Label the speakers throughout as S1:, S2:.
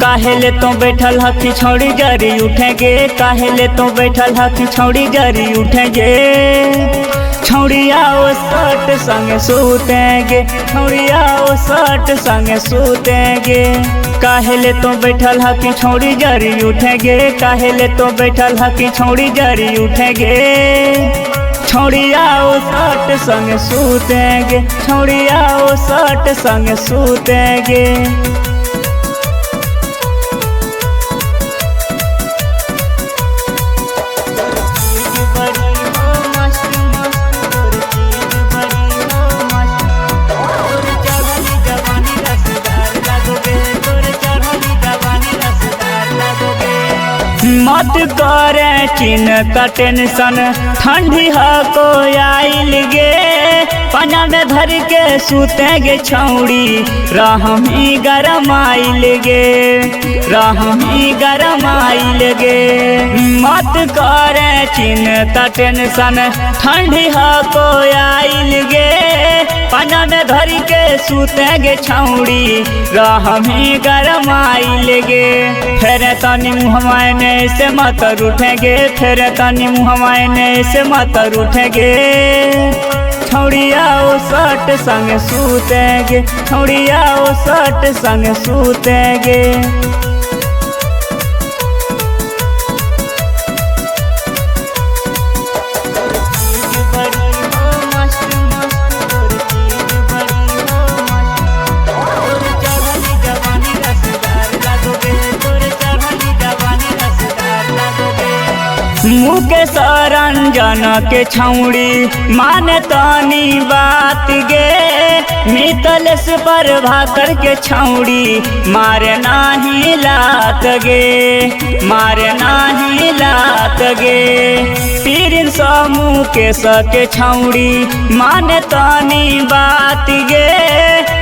S1: काहेले तो बैठल हकी छौड़ी जरी उठेंगे, काहेले तो बैठल हकी छौड़ी जरी उठेंगे। छौड़िया ओ सट संगे सूतेंगे, छौड़िया ओ सट संगे सूतेंगे। काहेले तो बैठल हकी छौड़ी जरी उठेंगे, काहेले तो बैठल हकी छौड़ी जरी उठेंगे। छौड़िया ओ सट संगे सूतेंगे, छौड़िया ओ सट संगे सूतेंगे। मत करे चिन्ता टेंशन, ठंडी हको आइल गे। पना में धर के सूतेंगे छौड़ी, रहमी गरम आइल गे, रहमी गरम आइल गे। मत करे चिन्ता टेंशन, ठंडी हको आइल गे। पना में धर के सूतेंगे छौड़ी, रहमी गरम आइल गे। फिर तनी मुँहमायने से मत रूठेंगे, फिर तनी मुँहमायने से मत रूठेंगे। छौड़िया ओ सट संग सूतेंगे, छौड़िया ओ सट संग सूतेंगे। मुकेश रंजन के छौड़ी माने तनी बात गे। मितलेश प्रभाकर के छौड़ी मारे नाही लात गे, मारे नाही लात गे। पीरिन समूह के छौड़ी माने तनी बात गे।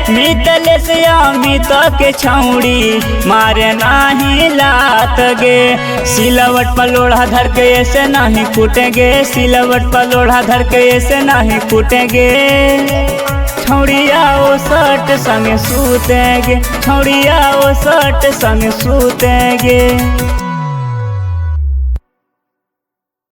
S1: मितलेश अमित के छौड़ी मारे नाही लात गे। सिलवट पर लोढ़ा धर के ऐसे नहीं कूटेंगे, सिलवट पर लोढ़ा धर के ऐसे नहीं कूटेंगे। छौड़िया ओ सट संग सूतेंगे, छौड़िया ओ सट संग सूतेंगे।